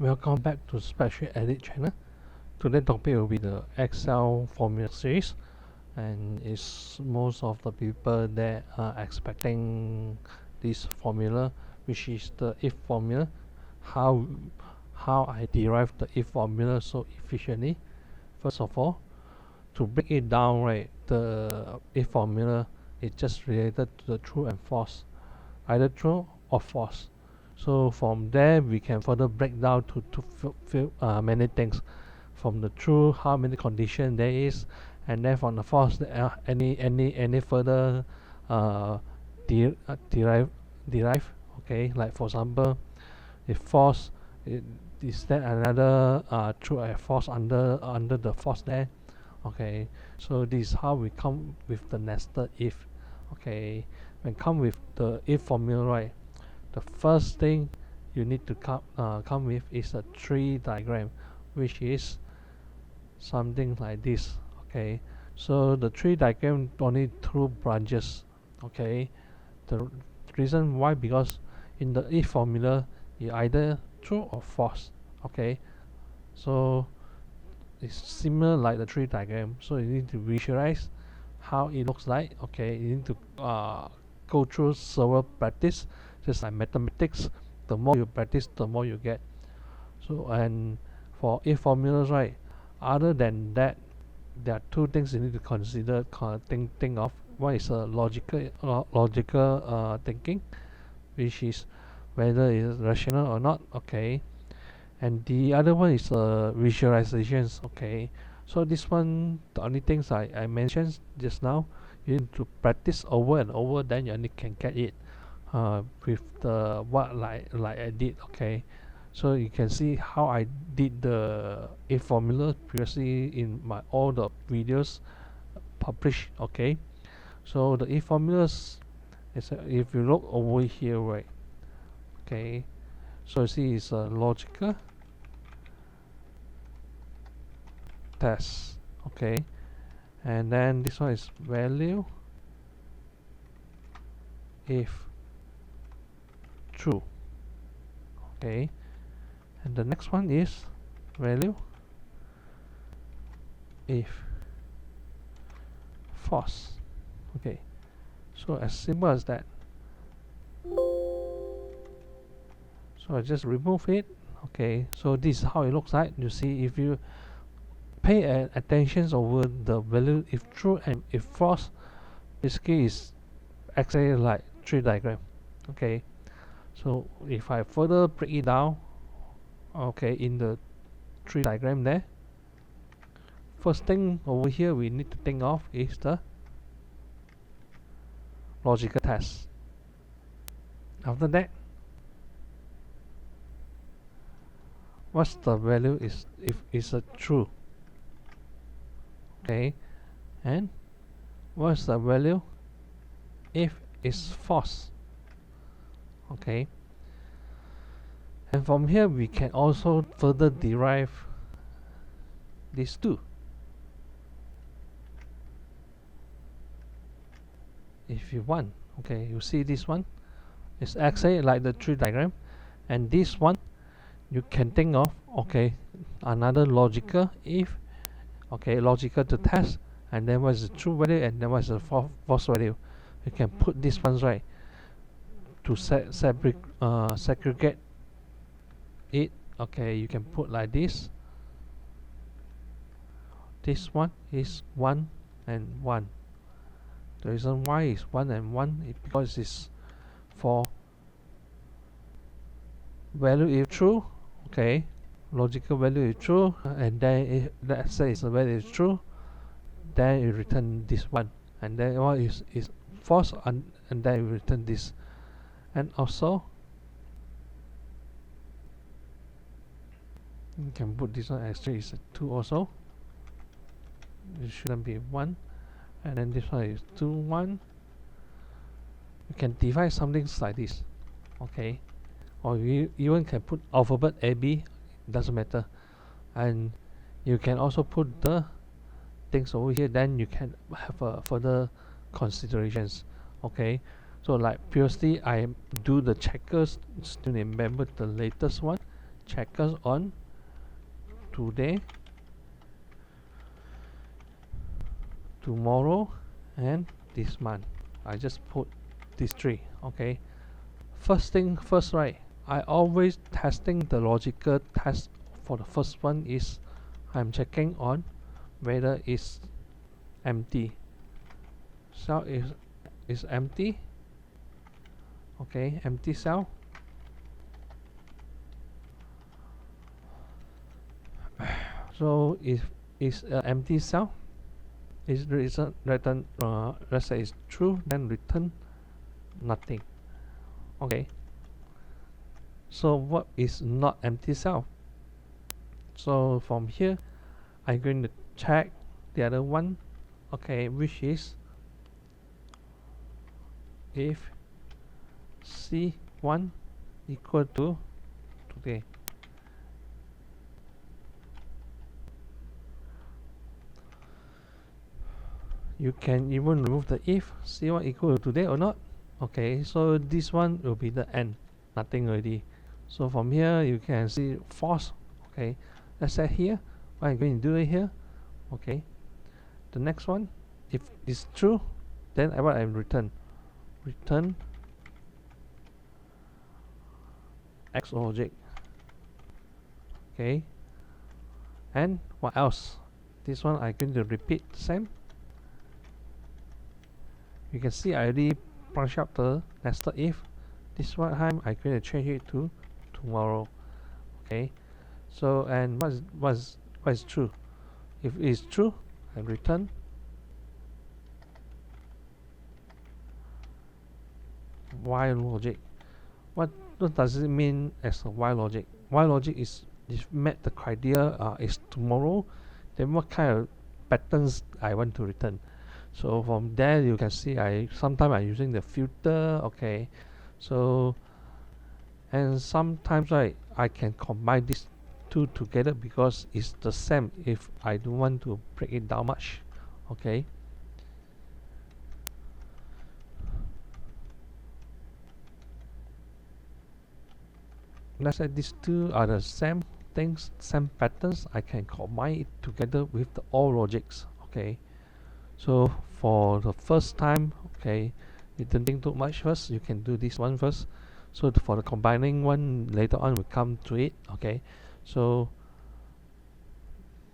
Welcome back to Spreadsheet Edit channel. Today's topic will be the Excel formula series, and it's most of the people that are expecting this formula, which is the if formula. How I derive the if formula so efficiently. First of all, to break it down, right, the if formula is just related to the true and false, either true or false. So from there we can further break down to many things. From the true, how many conditions there is, and then from the false, any further uh, derive. Okay, like for example, if false, is there another true and false under the false there? Okay, so this is how we come with the nested if. Okay, when come with the if formula, right, the first thing you need to come with is a tree diagram, which is something like this. Okay, so the tree diagram only two branches. Okay, the reason why, because in the if formula you either true or false. Okay, so it's similar like the tree diagram, so you need to visualize how it looks like. Okay, you need to go through several practice, just like mathematics. The more you practice, the more you get. So, and for if formulas, right, other than that, there are two things you need to consider, think of. One is a logical thinking, which is whether it is rational or not. Okay, and the other one is visualizations. Okay, so this one, the only things I mentioned just now, you need to practice over and over, then you only can get it with the what like I did. Okay, so you can see how I did the if formula previously in my all the videos published. Okay, so the if formulas is if you look over here, right? Okay, so you see it's a logical test. Okay, and then this one is value if true. Okay, and the next one is value if false. Okay, so as simple as that. So I just remove it. Okay, so this is how it looks like. You see, if you pay attention over the value if true and if false, basically is actually like tree diagram. Okay, so if I further break it down, okay, in the tree diagram there, first thing over here we need to think of is the logical test. After that, what's the value is if it's a true. Okay, and what's the value if it's false. Okay, and from here we can also further derive these two. If you want, okay, you see this one is actually like the tree diagram, and this one you can think of, okay, another logical if. Okay, logical to test, and then what's the true value, and then what's the false value. You can put these ones, right, to segregate it. Okay, you can put like this. This one is 1 and 1. The reason why is 1 and 1 is because it's for value if true. Okay, logical value is true, and then let's say the value is true, then you return this one, and then one is false, and then you return this. And also you can put this one actually is 2 also. It shouldn't be 1, and then this one is 2 1. You can divide something like this. Okay, or you even can put alphabet AB, doesn't matter, and you can also put the things over here, then you can have further considerations. Okay, so like previously I do the checkers, still remember the latest one, checkers on today, tomorrow, and this month. I just put these three. Okay, first thing first, right? I always testing the logical test. For the first one is I'm checking on whether it's empty. Cell is empty. Okay, empty cell. So if it's an empty cell, is return let's say it's true, then return nothing. Okay, so what is not empty cell? So from here I'm going to check the other one, okay, which is if C1 equal to today. You can even remove the if C1 equal to today or not. Okay, so this one will be the end, nothing already. So from here you can see false. Okay, let's say here what I'm going to do here. Okay, the next one, if it's true, then what I return X object. Okay, and what else? This one I'm going to repeat the same. You can see I already branch out the nested if. This one time I'm going to change it to tomorrow. Okay, so and what is true? If it is true, I return while logic. What does it mean as a while logic? While logic is if met the criteria is tomorrow, then what kind of patterns I want to return. So from there you can see sometimes I'm using the filter. Okay, so and sometimes right I can combine these two together because it's the same if I don't want to break it down much. Okay, let's say these two are the same things, same patterns. I can combine it together with the all logics. Okay, so for the first time, okay, you don't think too much first, you can do this one first. So for the combining one later on we come to it. Okay, so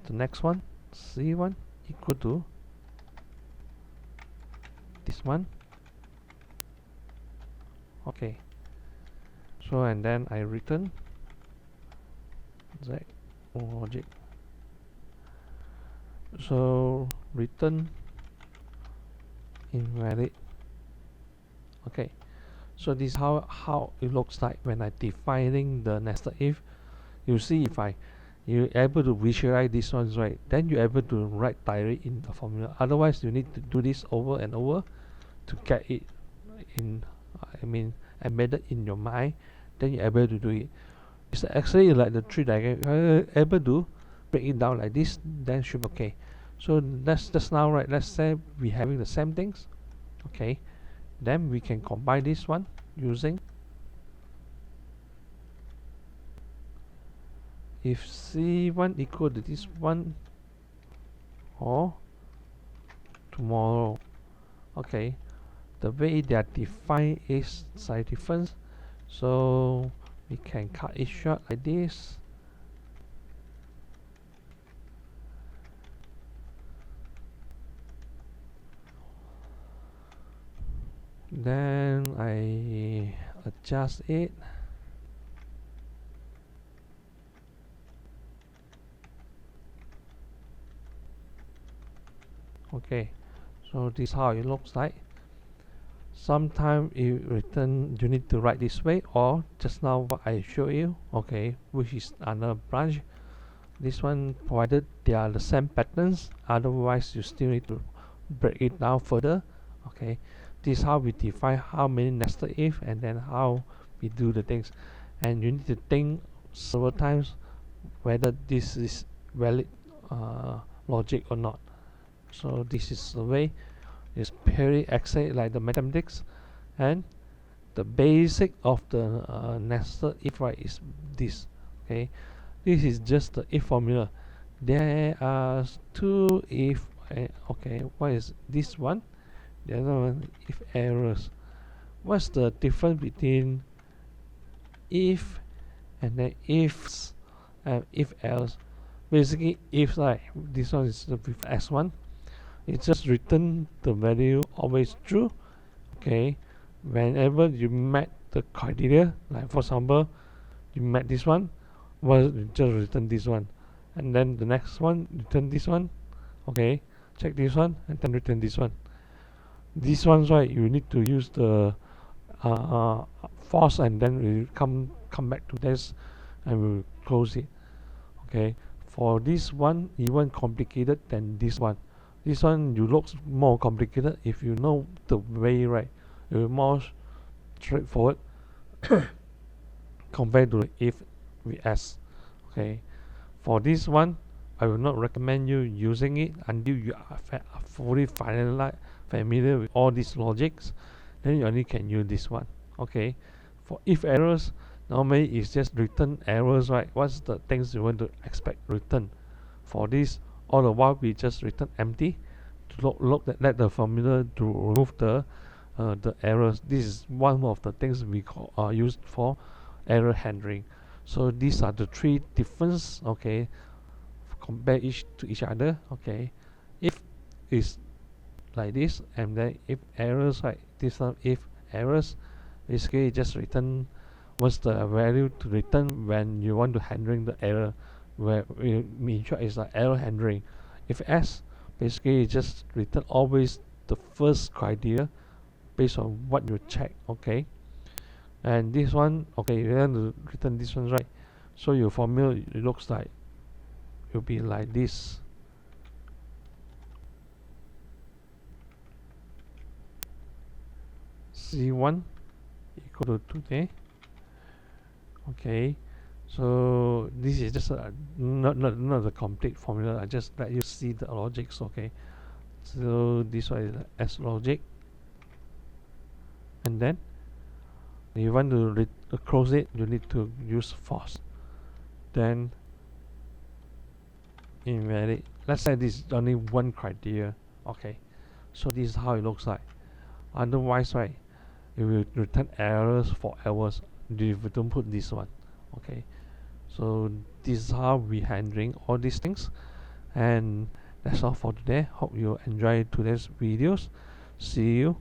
the next one, C1 equal to this one. Okay, so and then I return Z logic. So return invalid. Okay, so this is how it looks like when I defining the nested if. You see, if you're able to visualize this ones, right, then you're able to write directly in the formula. Otherwise you need to do this over and over to get it in embedded in your mind, then you're able to do it. It's actually like the tree diagram. If you're able to break it down like this, then should be okay. So that's just now, right, let's say we having the same things. Okay, then we can combine this one using if C1 equal to this one or tomorrow. Okay, the way they are defined is slightly different, so we can cut it short like this. Then I adjust it. Okay, so this is how it looks like. Sometimes you need to write this way, or just now what I show you, okay, which is another branch. This one, provided they are the same patterns, otherwise you still need to break it down further. Okay, this is how we define how many nested if, and then how we do the things. And you need to think several times whether this is valid logic or not. So this is the way. It's very exact like the mathematics, and the basic of the nested if, right, is this. Okay, this is just the if formula. There are two if. Okay, what is this one? The other one, if errors. What's the difference between if and then ifs and if else? Basically, if, right, this one is with s1. It's just return the value always true. Okay, whenever you met the criteria, like for example, you met this one, well, you just return this one, and then the next one, return this one. Okay, check this one, and then return this one. This one's right, you need to use the force, and then we come back to this, and we'll close it. Okay, for this one, even complicated than this one. This one you looks more complicated. If you know the way, right, it will more straightforward compared to if we s. Okay, for this one, I will not recommend you using it until you are fully familiar with all these logics. Then you only can use this one. Okay, for if errors, normally it's just return errors, right? What's the things you want to expect return? For this, all the while we just return empty to let the formula to remove the errors. This is one of the things we used for error handling. So these are the three difference. Okay, compare each to each other. Okay, if is like this, and then if errors, like this one, if errors, basically just return what's the value to return when you want to handling the error, where in short is like error handling. If s, basically just return always the first criteria based on what you check. Okay, and this one, okay, you want to return this one, right? So your formula, it looks like it will be like this. C1 equal to 2 Okay, so this is just not the complete formula. I just let you see the logics. Okay, so this one is S logic, and then if you want to close it, you need to use force. Then invalid. Let's say this is only one criteria. Okay, so this is how it looks like. Otherwise, right, it will return errors for hours if you don't put this one. Okay, so this is how we handling all these things, and that's all for today. Hope you enjoy today's videos. See you